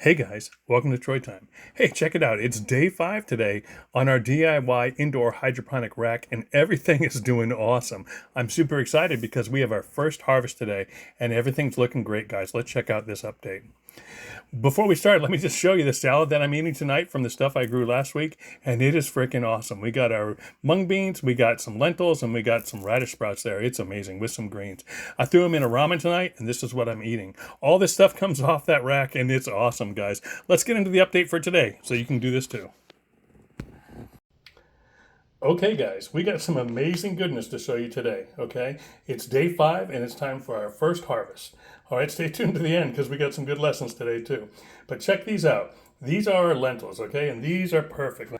Hey guys, welcome to Troy Time. Hey, check it out. It's day 5 today on our DIY indoor hydroponic rack, and everything is doing awesome. I'm super excited because we have our first harvest today, and everything's looking great, guys. Let's check out this update. Before we start, let me just show you the salad that I'm eating tonight from the stuff I grew last week, and it is freaking awesome. We got our mung beans, we got some lentils, and we got some radish sprouts there. It's amazing with some greens. I threw them in a ramen tonight, and this is what I'm eating. All this stuff comes off that rack, and it's awesome, guys. Let's get into the update for today so you can do this too. Okay, guys, we got some amazing goodness to show you today, okay? It's day 5, and it's time for our first harvest. All right, stay tuned to the end because we got some good lessons today, too. But check these out. These are our lentils, okay? And these are perfect.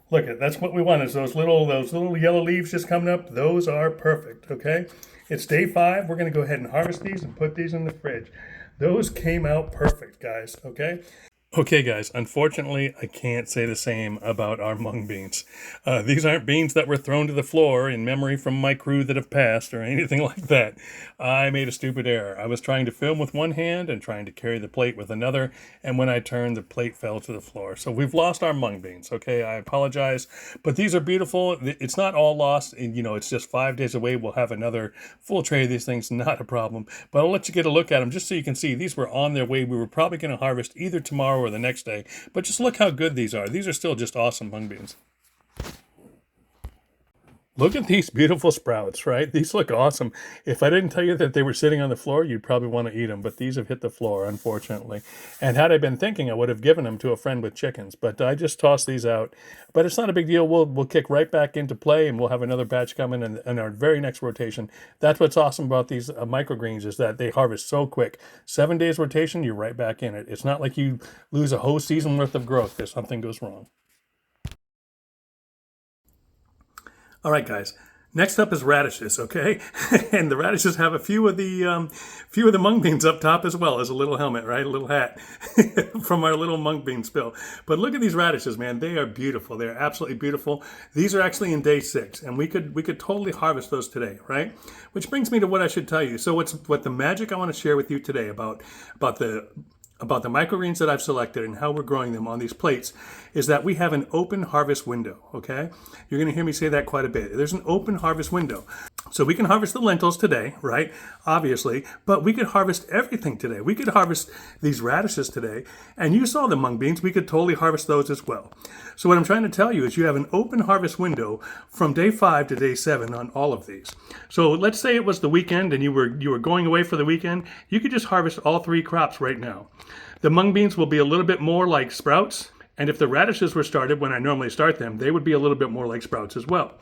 Look, that's what we want is those little yellow leaves just coming up. Those are perfect, okay? It's day 5. We're going to go ahead and harvest these and put these in the fridge. Those came out perfect, guys, okay? Okay, guys, unfortunately, I can't say the same about our mung beans. These aren't beans that were thrown to the floor in memory from my crew that have passed or anything like that. I made a stupid error. I was trying to film with one hand and trying to carry the plate with another, and when I turned, the plate fell to the floor. So we've lost our mung beans, okay? I apologize, but these are beautiful. It's not all lost, and it's just 5 days away. We'll have another full tray of these things, not a problem. But I'll let you get a look at them just so you can see these were on their way. We were probably going to harvest either tomorrow or the next day. But just look how good these are. These are still just awesome mung beans. Look at these beautiful sprouts, right? These look awesome. If I didn't tell you that they were sitting on the floor, you'd probably want to eat them, but these have hit the floor, unfortunately. And had I been thinking, I would have given them to a friend with chickens, but I just tossed these out. But it's not a big deal. We'll kick right back into play, and we'll have another batch coming in our very next rotation. That's what's awesome about these microgreens is that they harvest so quick. 7 days rotation, you're right back in it. It's not like you lose a whole season worth of growth if something goes wrong. All right, guys. Next up is radishes, okay? And the radishes have a few of the mung beans up top as well as a little helmet, right? A little hat from our little mung bean spill. But look at these radishes, man. They are beautiful. They're absolutely beautiful. These are actually in day 6, and we could totally harvest those today, right? Which brings me to what I should tell you. So what the magic I want to share with you today about the microgreens that I've selected and how we're growing them on these plates is that we have an open harvest window, okay? You're going to hear me say that quite a bit. There's an open harvest window. So we can harvest the lentils today, right? Obviously, but we could harvest everything today. We could harvest these radishes today, and you saw the mung beans. We could totally harvest those as well. So what I'm trying to tell you is you have an open harvest window from day 5 to day 7 on all of these. So let's say it was the weekend and you were going away for the weekend. You could just harvest all 3 crops right now. The mung beans will be a little bit more like sprouts, and if the radishes were started when I normally start them, they would be a little bit more like sprouts as well.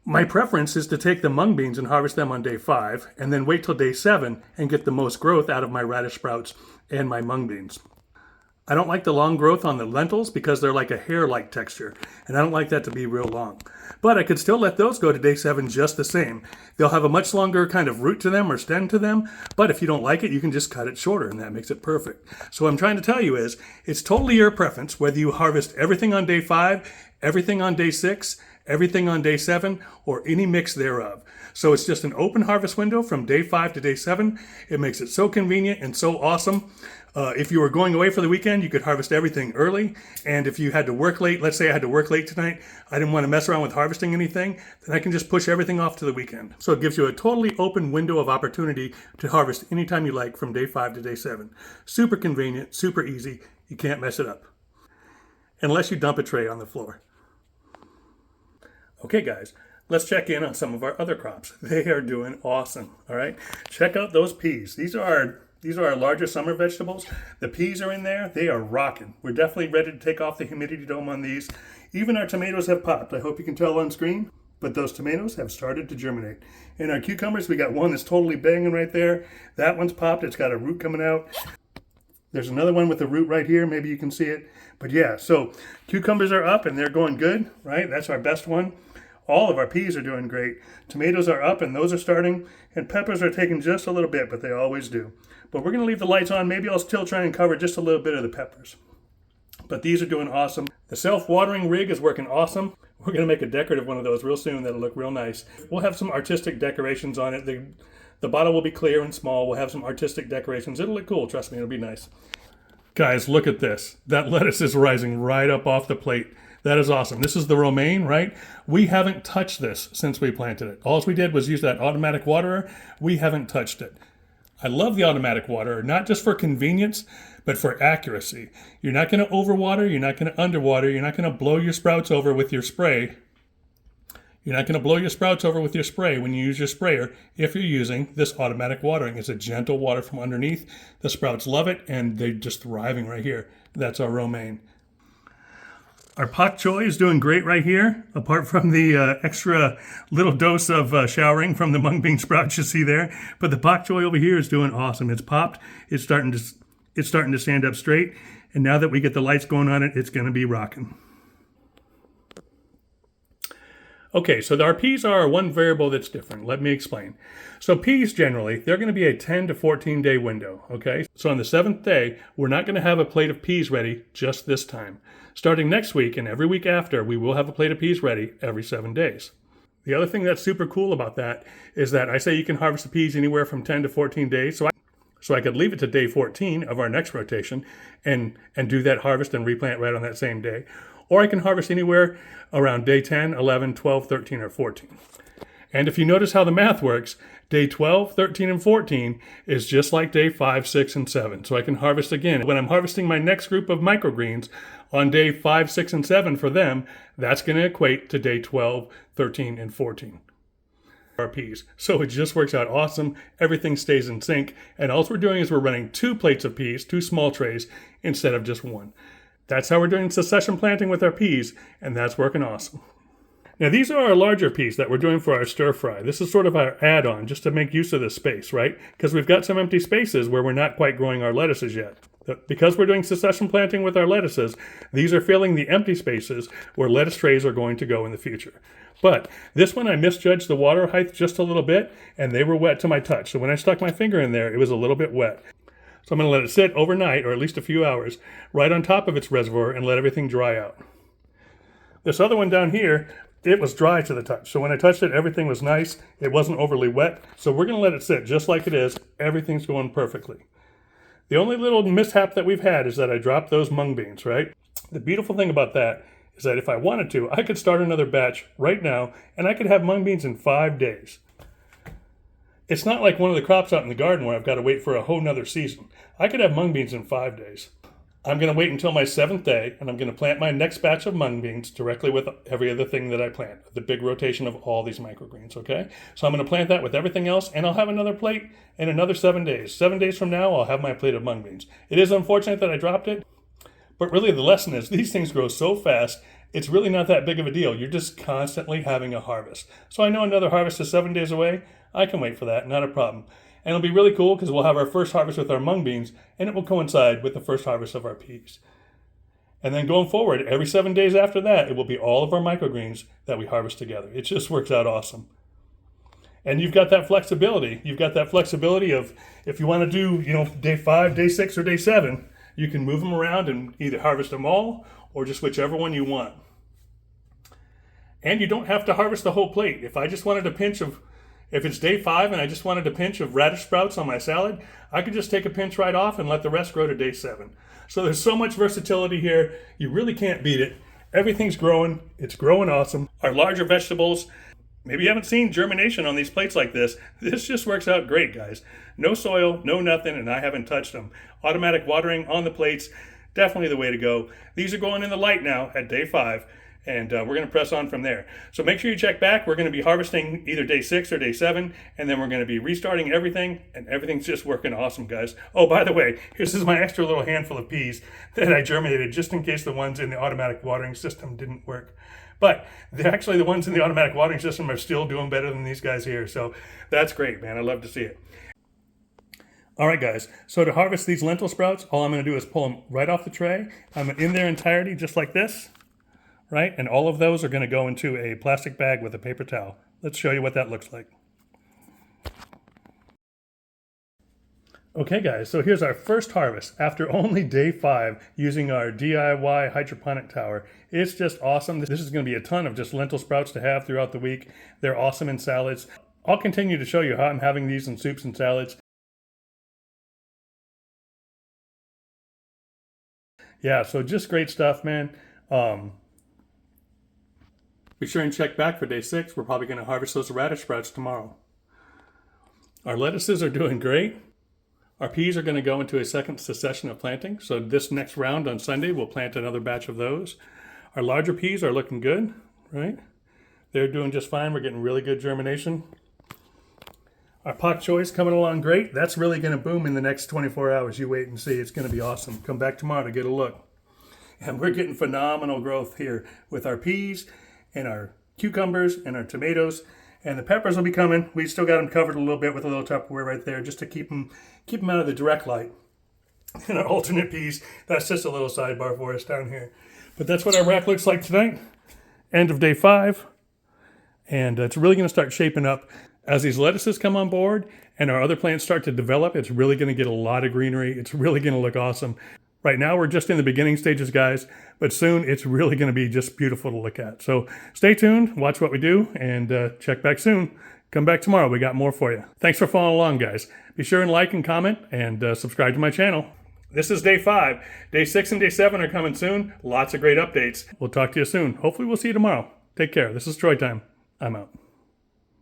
My preference is to take the mung beans and harvest them on day 5, and then wait till day 7 and get the most growth out of my radish sprouts and my mung beans. I don't like the long growth on the lentils because they're like a hair-like texture, and I don't like that to be real long. But I could still let those go to day 7 just the same. They'll have a much longer kind of root to them or stem to them, but if you don't like it, you can just cut it shorter, and that makes it perfect. So what I'm trying to tell you is, it's totally your preference whether you harvest everything on day 5, everything on day 6, everything on day 7, or any mix thereof. So it's just an open harvest window from day 5 to day 7. It makes it so convenient and so awesome. If you were going away for the weekend, you could harvest everything early. And if you had to work late, let's say I had to work late tonight, I didn't want to mess around with harvesting anything, then I can just push everything off to the weekend. So it gives you a totally open window of opportunity to harvest anytime you like from day 5 to day 7. Super convenient, super easy. You can't mess it up. Unless you dump a tray on the floor. Okay, guys, let's check in on some of our other crops. They are doing awesome, all right? Check out those peas. These are our larger summer vegetables. The peas are in there. They are rocking. We're definitely ready to take off the humidity dome on these. Even our tomatoes have popped. I hope you can tell on screen, but those tomatoes have started to germinate. In our cucumbers, we got one that's totally banging right there. That one's popped. It's got a root coming out. There's another one with a root right here. Maybe you can see it. But yeah, so cucumbers are up and they're going good, right? That's our best one. All of our peas are doing great. Tomatoes are up and those are starting. And peppers are taking just a little bit, but they always do. But we're going to leave the lights on. Maybe I'll still try and cover just a little bit of the peppers. But these are doing awesome. The self-watering rig is working awesome. We're going to make a decorative one of those real soon that'll look real nice. We'll have some artistic decorations on it. The bottle will be clear and small. We'll have some artistic decorations. It'll look cool. Trust me, it'll be nice. Guys, look at this. That lettuce is rising right up off the plate. That is awesome. This is the romaine, right? We haven't touched this since we planted it. All we did was use that automatic waterer. We haven't touched it. I love the automatic waterer, not just for convenience, but for accuracy. You're not going to overwater. You're not going to underwater. You're not going to blow your sprouts over with your spray. You're not going to blow your sprouts over with your spray when you use your sprayer if you're using this automatic watering. It's a gentle water from underneath. The sprouts love it, and they're just thriving right here. That's our romaine. Our pak choi is doing great right here, apart from the extra little dose of showering from the mung bean sprouts you see there. But the pak choi over here is doing awesome. It's popped. It's starting to stand up straight. And now that we get the lights going on it, it's going to be rocking. Okay, so our peas are one variable that's different. Let me explain. So peas generally, they're going to be a 10 to 14 day window, okay? So on the 7th day, we're not going to have a plate of peas ready just this time. Starting next week and every week after, we will have a plate of peas ready every 7 days. The other thing that's super cool about that is that I say you can harvest the peas anywhere from 10 to 14 days. So I could leave it to day 14 of our next rotation and do that harvest and replant right on that same day. Or I can harvest anywhere around day 10, 11, 12, 13, or 14. And if you notice how the math works, day 12, 13, and 14 is just like day 5, 6, and 7. So I can harvest again. When I'm harvesting my next group of microgreens on day 5, 6, and 7 for them, that's going to equate to day 12, 13, and 14. Our peas. So it just works out awesome. Everything stays in sync. And all we're doing is we're running 2 plates of peas, 2 small trays, instead of just 1. That's how we're doing succession planting with our peas, and that's working awesome. Now these are our larger peas that we're doing for our stir fry. This is sort of our add-on just to make use of the space, right? Because we've got some empty spaces where we're not quite growing our lettuces yet. Because we're doing succession planting with our lettuces, these are filling the empty spaces where lettuce trays are going to go in the future. But this one I misjudged the water height just a little bit, and they were wet to my touch. So when I stuck my finger in there, it was a little bit wet. So I'm going to let it sit overnight, or at least a few hours, right on top of its reservoir and let everything dry out. This other one down here, it was dry to the touch. So when I touched it, everything was nice. It wasn't overly wet. So we're going to let it sit just like it is. Everything's going perfectly. The only little mishap that we've had is that I dropped those mung beans, right? The beautiful thing about that is that if I wanted to, I could start another batch right now, and I could have mung beans in 5 days. It's not like one of the crops out in the garden where I've got to wait for a whole nother season. I could have mung beans in 5 days. I'm going to wait until my 7th day, and I'm going to plant my next batch of mung beans directly with every other thing that I plant, the big rotation of all these microgreens, okay? So I'm going to plant that with everything else, and I'll have another plate in another 7 days. 7 days from now, I'll have my plate of mung beans. It is unfortunate that I dropped it, but really the lesson is these things grow so fast, it's really not that big of a deal. You're just constantly having a harvest. So I know another harvest is 7 days away. I can wait for that, not a problem. And it'll be really cool because we'll have our first harvest with our mung beans, and it will coincide with the first harvest of our peas. And then going forward, every 7 days after that, it will be all of our microgreens that we harvest together. It just works out awesome. And you've got that flexibility. You've got that flexibility of if you want to do, day 5, day 6, or day 7, you can move them around and either harvest them all or just whichever one you want. And you don't have to harvest the whole plate. If it's day 5 and I just wanted a pinch of radish sprouts on my salad, I could just take a pinch right off and let the rest grow to day 7. So there's so much versatility here, you really can't beat it. Everything's growing, it's growing awesome. Our larger vegetables, maybe you haven't seen germination on these plates like this. This just works out great, guys. No soil, no nothing, and I haven't touched them. Automatic watering on the plates, definitely the way to go. These are going in the light now at day 5. And we're going to press on from there. So make sure you check back. We're going to be harvesting either day 6 or day 7, and then we're going to be restarting everything, and everything's just working awesome, guys. Oh, by the way, this is my extra little handful of peas that I germinated just in case the ones in the automatic watering system didn't work. But actually the ones in the automatic watering system are still doing better than these guys here. So that's great, man. I love to see it. All right, guys. So to harvest these lentil sprouts, all I'm going to do is pull them right off the tray. I'm in their entirety just like this. Right? And all of those are going to go into a plastic bag with a paper towel. Let's show you what that looks like. Okay, guys, so here's our first harvest after only day 5 using our DIY hydroponic tower. It's just awesome. This is going to be a ton of just lentil sprouts to have throughout the week. They're awesome in salads. I'll continue to show you how I'm having these in soups and salads. Yeah, so just great stuff, man. Be sure and check back for day 6. We're probably going to harvest those radish sprouts tomorrow. Our lettuces are doing great. Our peas are going to go into a second succession of planting. So this next round on Sunday, we'll plant another batch of those. Our larger peas are looking good, right? They're doing just fine. We're getting really good germination. Our pak choy is coming along great. That's really going to boom in the next 24 hours. You wait and see. It's going to be awesome. Come back tomorrow to get a look. And we're getting phenomenal growth here with our peas and our cucumbers and our tomatoes. And the peppers will be coming. We still got them covered a little bit with a little Tupperware right there just to keep them out of the direct light. And our alternate peas, that's just a little sidebar for us down here. But that's what our rack looks like tonight. End of day 5. And it's really going to start shaping up. As these lettuces come on board and our other plants start to develop, it's really going to get a lot of greenery. It's really going to look awesome. Right now, we're just in the beginning stages, guys, but soon it's really going to be just beautiful to look at. So stay tuned, watch what we do, and check back soon. Come back tomorrow. We got more for you. Thanks for following along, guys. Be sure and like and comment and subscribe to my channel. This is day 5. Day 6 and day 7 are coming soon. Lots of great updates. We'll talk to you soon. Hopefully we'll see you tomorrow. Take care. This is Troy Time. I'm out.